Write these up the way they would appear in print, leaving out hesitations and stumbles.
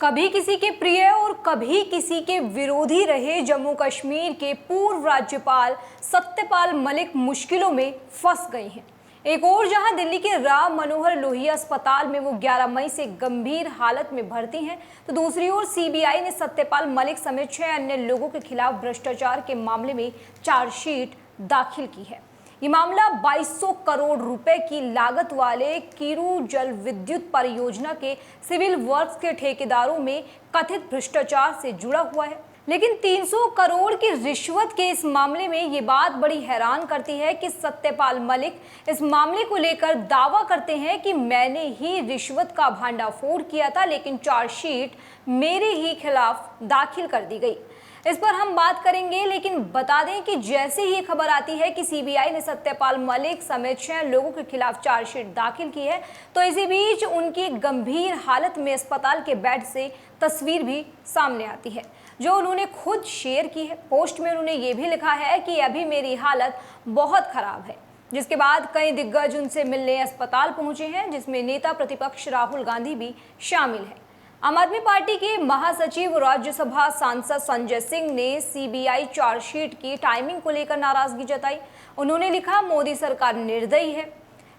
कभी किसी के प्रिय और कभी किसी के विरोधी रहे जम्मू कश्मीर के पूर्व राज्यपाल सत्यपाल मलिक मुश्किलों में फंस गए हैं। एक और जहां दिल्ली के राम मनोहर लोहिया अस्पताल में वो 11 मई से गंभीर हालत में भर्ती हैं, तो दूसरी ओर सीबीआई ने सत्यपाल मलिक समेत 6 अन्य लोगों के खिलाफ भ्रष्टाचार के मामले में चार्जशीट दाखिल की है। ये मामला 2200 करोड़ रुपए की लागत वाले किरू जल विद्युत परियोजना के सिविल वर्क्स के ठेकेदारों में कथित भ्रष्टाचार से जुड़ा हुआ है। लेकिन 300 करोड़ की रिश्वत के इस मामले में ये बात बड़ी हैरान करती है कि सत्यपाल मलिक इस मामले को लेकर दावा करते हैं कि मैंने ही रिश्वत का भांडाफोड़ किया था, लेकिन चार्जशीट मेरे ही खिलाफ दाखिल कर दी गई। इस पर हम बात करेंगे, लेकिन बता दें कि जैसे ही खबर आती है कि सीबीआई ने सत्यपाल मलिक समेत 6 लोगों के खिलाफ चार्जशीट दाखिल की है, तो इसी बीच उनकी गंभीर हालत में अस्पताल के बेड से तस्वीर भी सामने आती है, जो उन्होंने खुद शेयर की है। पोस्ट में उन्होंने ये भी लिखा है कि अभी मेरी हालत बहुत खराब है, जिसके बाद कई दिग्गज उनसे मिलने अस्पताल पहुंचे हैं, जिसमें नेता प्रतिपक्ष राहुल गांधी भी शामिल है। आम आदमी पार्टी के महासचिव राज्यसभा सांसद संजय सिंह ने सीबीआई चार्जशीट की टाइमिंग को लेकर नाराजगी जताई। उन्होंने लिखा, मोदी सरकार निर्दयी है।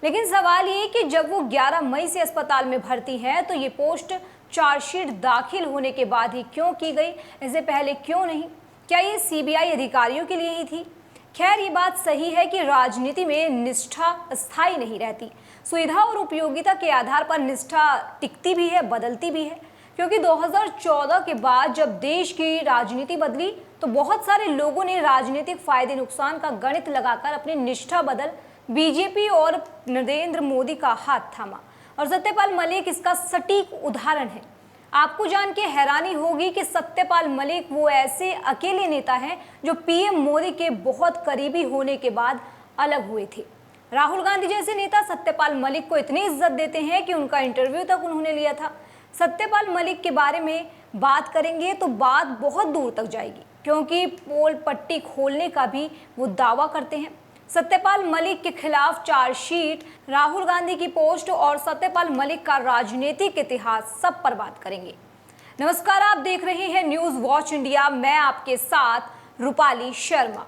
लेकिन सवाल ये कि जब वो 11 मई से अस्पताल में भर्ती हैं, तो ये पोस्ट चार्जशीट दाखिल होने के बाद ही क्यों की गई, इससे पहले क्यों नहीं? क्या ये सीबीआई अधिकारियों के लिए ही थी? खैर, ये बात सही है कि राजनीति में निष्ठा स्थायी नहीं रहती। सुविधा और उपयोगिता के आधार पर निष्ठा टिकती भी है, बदलती भी है। क्योंकि 2014 के बाद जब देश की राजनीति बदली, तो बहुत सारे लोगों ने राजनीतिक फायदे नुकसान का गणित लगाकर अपनी निष्ठा बदल बीजेपी और नरेंद्र मोदी का हाथ थामा। और सत्यपाल मलिक इसका सटीक उदाहरण है। आपको जान के हैरानी होगी कि सत्यपाल मलिक वो ऐसे अकेले नेता हैं जो पीएम मोदी के बहुत करीबी होने के बाद अलग हुए थे। राहुल गांधी जैसे नेता सत्यपाल मलिक को इतनी इज्जत देते हैं कि उनका इंटरव्यू तक उन्होंने लिया था। सत्यपाल मलिक के बारे में बात करेंगे तो बात बहुत दूर तक जाएगी, क्योंकि पोल पट्टी खोलने का भी वो दावा करते हैं। सत्यपाल मलिक के खिलाफ चार्जशीट, राहुल गांधी की पोस्ट और सत्यपाल मलिक का राजनीतिक इतिहास, सब पर बात करेंगे। नमस्कार, आप देख रहे हैं न्यूज वॉच इंडिया। मैं आपके साथ रूपाली शर्मा।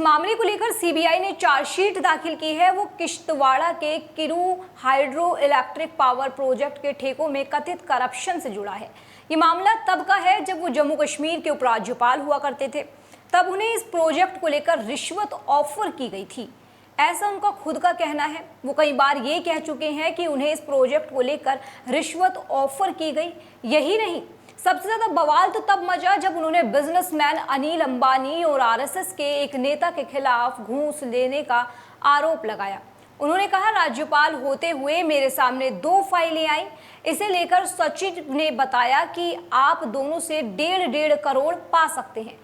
मामले को लेकर सीबीआई ने चार्जशीट दाखिल की है, वो किश्तवाड़ा के Kiru hydro electric power project के ठेकों में कथित करप्शन से जुड़ा है। ये मामला तब का है जब वो जम्मू कश्मीर के उपराज्यपाल हुआ करते थे। तब उन्हें इस प्रोजेक्ट को लेकर रिश्वत ऑफर की गई थी, ऐसा उनका खुद का कहना है। वो कई बार ये कह चुके हैं कि उन्हें इस प्रोजेक्ट को लेकर रिश्वत ऑफर की गई। यही नहीं, सबसे ज्यादा बवाल तो तब मचा जब उन्होंने बिजनेसमैन अनिल अंबानी और आरएसएस के एक नेता के खिलाफ घूस लेने का आरोप लगाया। उन्होंने कहा, राज्यपाल होते हुए मेरे सामने 2 फाइलें आई। इसे लेकर सचिव ने बताया कि आप दोनों से 1.5 करोड़ पा सकते हैं।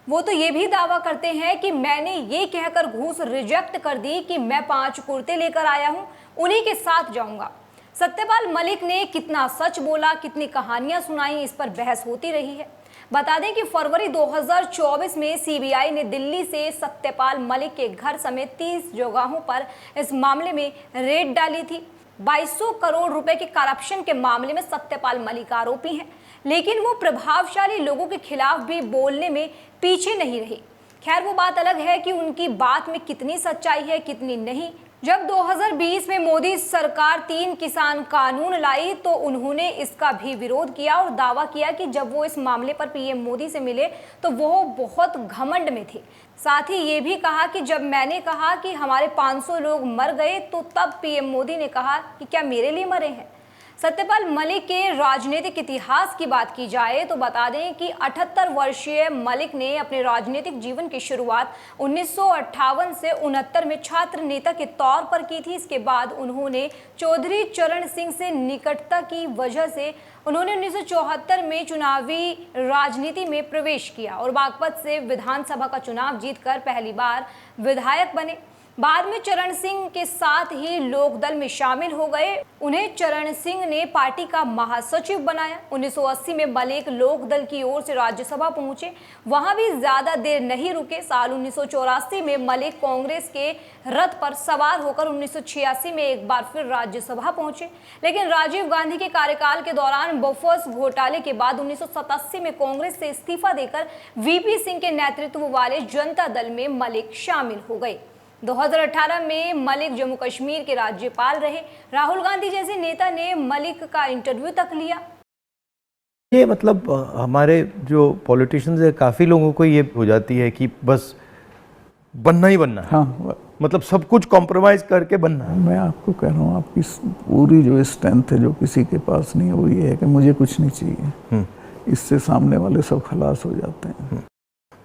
वो तो ये भी दावा करते हैं कि मैंने ये कहकर घूस रिजेक्ट कर दी कि मैं 5 कुर्ते लेकर आया हूँ, उन्हीं के साथ जाऊंगा। सत्यपाल मलिक ने कितना सच बोला, कितनी कहानियां सुनाई, इस पर बहस होती रही है। बता दें कि फरवरी 2024 में सीबीआई ने दिल्ली से सत्यपाल मलिक के घर समेत 30 जगहों पर इस मामले में रेड डाली थी। 2200 करोड़ रुपए के करप्शन के मामले में सत्यपाल मलिक आरोपी हैं, लेकिन वो प्रभावशाली लोगों के खिलाफ भी बोलने में पीछे नहीं रहे। खैर, वो बात अलग है कि उनकी बात में कितनी सच्चाई है, कितनी नहीं। जब 2020 में मोदी सरकार 3 किसान कानून लाई, तो उन्होंने इसका भी विरोध किया और दावा किया कि जब वो इस मामले पर पीएम मोदी से मिले तो वो बहुत घमंड में थे। साथ ही ये भी कहा कि जब मैंने कहा कि हमारे 500 लोग मर गए, तो तब पीएम मोदी ने कहा कि क्या मेरे लिए मरे हैं। सत्यपाल मलिक के राजनीतिक इतिहास की बात की जाए तो बता दें कि 78 वर्षीय मलिक ने अपने राजनीतिक जीवन की शुरुआत 1958 से 69 में छात्र नेता के तौर पर की थी। इसके बाद उन्होंने चौधरी चरण सिंह से निकटता की वजह से उन्होंने 1974 में चुनावी राजनीति में प्रवेश किया और बागपत से विधानसभा का चुनाव जीतकर पहली बार विधायक बने। बाद में चरण सिंह के साथ ही लोकदल में शामिल हो गए। उन्हें चरण सिंह ने पार्टी का महासचिव बनाया। 1980 में मलिक लोकदल की ओर से राज्यसभा पहुंचे, वहां भी ज्यादा देर नहीं रुके। साल 1984 में मलिक कांग्रेस के रथ पर सवार होकर 1986 में एक बार फिर राज्यसभा पहुंचे, लेकिन राजीव गांधी के कार्यकाल के दौरान बोफोर्स घोटाले के बाद 1987 में कांग्रेस से इस्तीफा देकर वीपी सिंह के नेतृत्व वाले जनता दल में मलिक शामिल हो गए। 2018 में मलिक जम्मू कश्मीर के राज्यपाल रहे। राहुल गांधी जैसे नेता ने मलिक का इंटरव्यू तक लिया। ये मतलब हमारे जो पॉलिटिशियंस है, काफ़ी लोगों को ये हो जाती है कि बस बनना ही बनना है। हाँ, मतलब सब कुछ कॉम्प्रोमाइज़ करके बनना है। मैं आपको कह रहा हूँ, आपकी पूरी जो स्ट्रेंथ है जो किसी के पास नहीं है, वो ये है कि मुझे कुछ नहीं चाहिए। इससे सामने वाले सब खलास हो जाते हैं।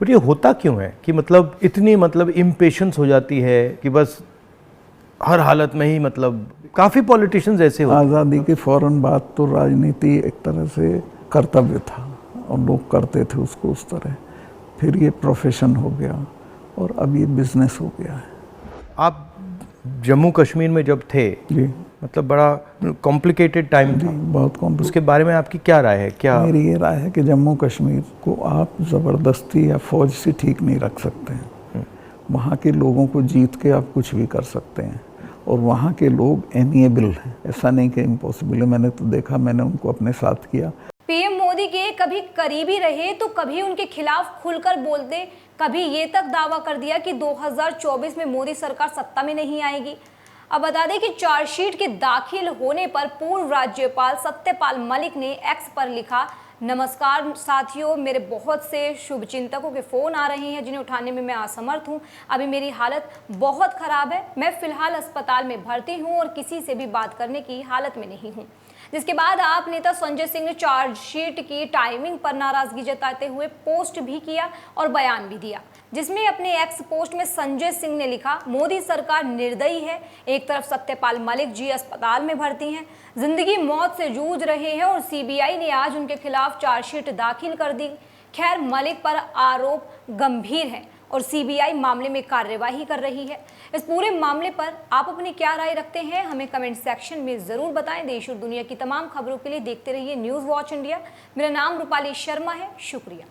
बट ये होता क्यों है कि मतलब इतनी मतलब इम्पेशंस हो जाती है कि बस हर हालत में ही मतलब काफ़ी पॉलिटिशियंस ऐसे होते हैं। आज़ादी के फौरन बाद तो राजनीति एक तरह से कर्तव्य था और लोग करते थे उसको उस तरह, फिर ये प्रोफेशन हो गया और अब ये बिजनेस हो गया है। आप जम्मू कश्मीर में जब थे जी, मतलब बड़ा कॉम्प्लिकेटेड टाइम था, बहुत कॉम्प्लिकेटेड। उसके बारे में आपकी क्या राय है? क्या मेरी ये राय है कि जम्मू कश्मीर को आप ज़बरदस्ती या फौज से ठीक नहीं रख सकते हैं। वहाँ के लोगों को जीत के आप कुछ भी कर सकते हैं और वहाँ के लोग एमिएबल हैं, ऐसा नहीं कि इम्पॉसिबल है। मैंने तो देखा, मैंने उनको अपने साथ किया। पीएम मोदी के कभी करीबी रहे तो कभी उनके खिलाफ खुलकर बोलते, कभी ये तक दावा कर दिया कि 2024 में मोदी सरकार सत्ता में नहीं आएगी। अब बता दें कि चार्जशीट के दाखिल होने पर पूर्व राज्यपाल सत्यपाल मलिक ने एक्स पर लिखा, नमस्कार साथियों, मेरे बहुत से शुभचिंतकों के फ़ोन आ रहे हैं जिन्हें उठाने में मैं असमर्थ हूं। अभी मेरी हालत बहुत ख़राब है, मैं फ़िलहाल अस्पताल में भर्ती हूं और किसी से भी बात करने की हालत में नहीं हूं। जिसके बाद आप नेता संजय सिंह ने चार्जशीट की टाइमिंग पर नाराजगी जताते हुए पोस्ट भी किया और बयान भी दिया, जिसमें अपने एक्स पोस्ट में संजय सिंह ने लिखा, मोदी सरकार निर्दयी है। एक तरफ सत्यपाल मलिक जी अस्पताल में भर्ती हैं, जिंदगी मौत से जूझ रहे हैं और सीबीआई ने आज उनके खिलाफ चार्जशीट दाखिल कर दी। खैर, मलिक पर आरोप गंभीर है और सीबीआई मामले में कार्यवाही कर रही है। इस पूरे मामले पर आप अपनी क्या राय रखते हैं, हमें कमेंट सेक्शन में ज़रूर बताएं। देश और दुनिया की तमाम खबरों के लिए देखते रहिए न्यूज़ वॉच इंडिया। मेरा नाम रूपाली शर्मा है। शुक्रिया।